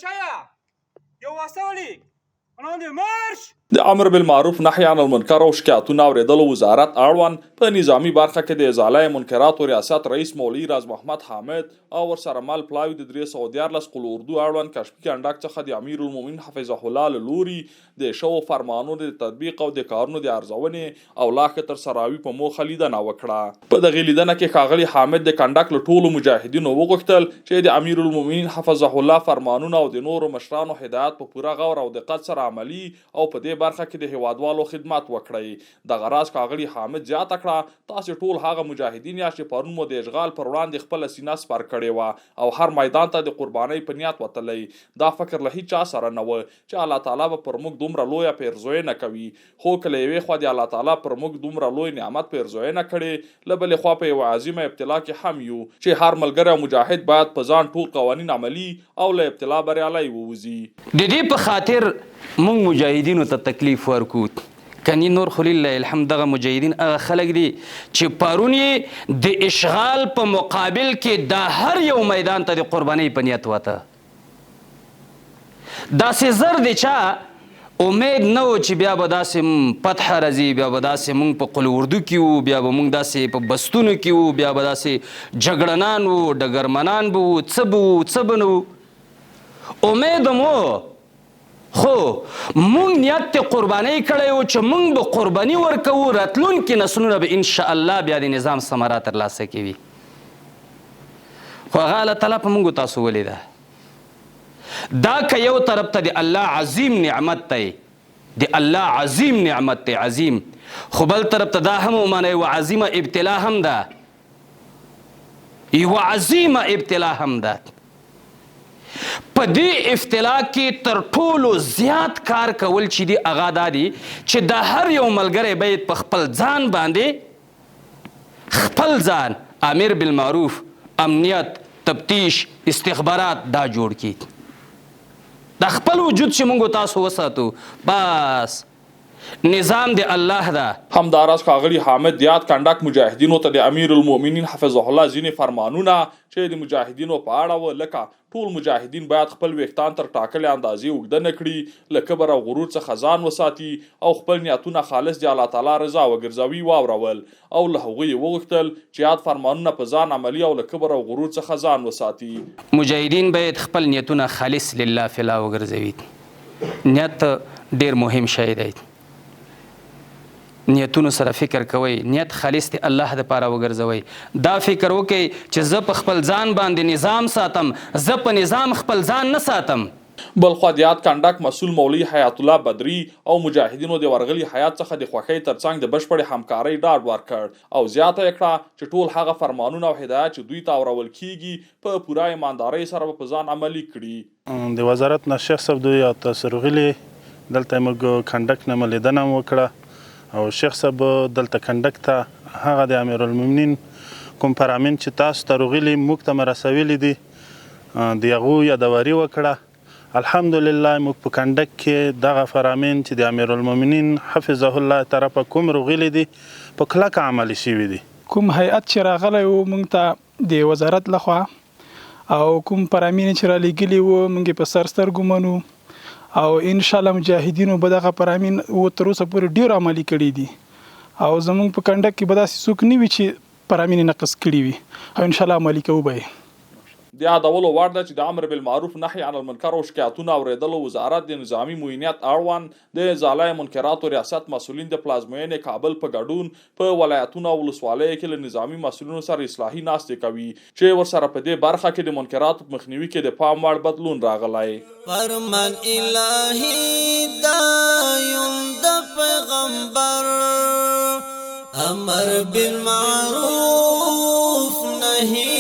شایا یو واسطه ولیک وړاندې مارش. د امر بالمعروف نهي عن المنکر او شکایتونو اورېدلو وزارت اړوند په نظامی برخه کې د ازاله منکراتو ریاست رئیس مولوي راز محمد حامد او ورسره مل پلاوي د 314 قل اردو اړوند کشفي کنډک څخه د امیر المؤمنین حفظه الله له لوري د شو فرمانونو د تطبیق او د کارونو د ارزونې او لاښه تر سراوي په موخه لیدنه وکړه. په دغه لیدنه کې ښاغلي حامد د کنډک له ټولو مجاهدینو وغوښتل چې د امیر المؤمنین حفظه الله فرمانونه او د نورو مشرانو هدایت په پوره غور او دقت سره عملي او په دې برخه کې د هیوادوالو خدمت وکړئ. دغه راز ښاغلي حامد زیاته کړه تاسو ټول هغه مجاهدین یاست چې پرون مو د اشغال پر وړاندې خپله سینه سپر کړې وه او هر میدان ته د قربانۍ په نیت وتلی. دا فکر له هیچا سره نه و چې الله تعالی به پر موږ دومره لویه پیرزوینه کوي، خو که له یوې خوا د الله تعالی پر موږ دومره لوی نعمت پیرزوینه کړې، له بلې خوا په یوه عظیمه ابتلا کې هم یو چې هر ملګری او مجاهد باید په ځان ټول قوانین عملي او له ابتلا بریالی ووځي. د دې په خاطر مونږ مجاهدینو ته تکلیف ورکو. کني نور خو لله الحمد دغه مجاهدین هغه خلک دي چې پرون یې د اشغال په مقابل کې دا هر یو میدان ته د قربانۍ په نیت وته. داسې زر دی چا امید نه و چې بیا به داسې فتح راځي، بیا به داسې مونږ په قل اردو کې وو، بیا به مونږ داسې په بستونو کې وو، بیا به داسې جګړنان وو، ډګرمنان به وو، څه به وو څه به نه وو. امید مو خو مونږ نیت ته قربانۍ کړی و چې مونږ به قرباني ورکوو، راتلونکي نسلونه به انشاءالله بیا د نظام ثمره ترلاسه کوي. خو هغه الله تعالی په مونږو تاسو ولیده. دا که یو طرف ته د الله عظیم نعمت دی، د الله عظیم نعمت دی عظیم، خو بل طرف ته دا هم ومانه یوه عظیمه ابتلا هم ده، یوه عظیمه ابتلا هم ده. په دې ابتلا کې تر ټولو زیات کار کول چې دي هغه دا دي چې دا هر یو ملګری باید په خپل ځان باندې خپل ځان امیر بالمعروف، امنیت، تفتیش، استخبارات دا جوړ کړي. دا خپل وجود چې موږ تاسو وساتو بس نظام د الله ده. همداراز ښاغلي حامد یاد کنډک مجاهدینو ته د امیر المؤمنین حفظه الله ځینې فرمانونه چې د مجاهدینو په اړه و، لکه ټول مجاهدین باید خپل ویښتان تر ټاکلې اندازې اوږده نه کړي، له کبر او غرور څخه ځان وساتي او خپل نیتونه خالص د الله تعالی رضا وګرځوي واورول، او له هغوی یې وغوښتل چې یاد فرمانونه په ځان عملي او له کبر او غرور څخه ځان وساتي. مجاهدین باید خپل نیتونه خالص لله فلا وګرځوي. نیت ډیر مهم شی دی. نیتونو سره فکر کوئ، نیت خالص د الله دپاره وګرځوئ. دا فکر وکئ چې زه په خپل ځان باندې نظام ساتم، زه په نظام خپل ځان نه ساتم. بلخوا د یاد کنډک مسؤل مولوي حیات الله بدري او مجاهدینو د ورغلي حیات څخه د خوښۍ ترڅنګ د بشپړې همکارۍ ډاډ ورکړ او زیاته یې کړه چې ټول هغه فرمانونه او هدایات چې دوی ته اورول کیږي په پوره ایماندارۍ سره په ځان عملي کړي. د وزارت نه شیخ صاحب دوی تاسو راغلي دلته موږ کنډک نه لیدنه وکړه او شیخ صاحب دلته کنډک ته هغه د امیر المؤمنین کوم فرامین چې تاسو ته راغلي موږ ته مرسولی دي د هغو یادواري وکړه. الحمدلله موږ په کنډک کې دغه فرامین چې د امیر المؤمنین حفظه الله طرفه کوم راغلي دي په کلکه عملي شوي دي. کوم هیئت چې راغلی و موږ ته د وزارت لخوا او کوم فرامین چې رالیږلي وو موږ یې په سر سترګو منو او انشاءالله مجاهدینو به دغه فرامین تر اوسه پورې ډېر عملي کړي دي او زموږ په کنډک کې به داسې څوک نه وي چې فرامین یې نقص کړي وي او انشاءالله عملي کوو به یې. د یادولو وړ ده چې د امر بالمعروف نهي عن المنکر او شکایتونو اورېدلو وزارت د نظامي معاینت اړوند د ازاله منکراتو ریاست مسؤلین د پلازمینې کابل په ګډون په ولایتونو او ولسوالیو کې له نظامي مسؤلینو سره اصلاحي ناستې کوي چې ورسره په دې برخه کې د منکراتو مخنیوي کې د پام وړ بدلون راغلی. فرمان الهی دایون د پیغمبر امر بالمعروف نهي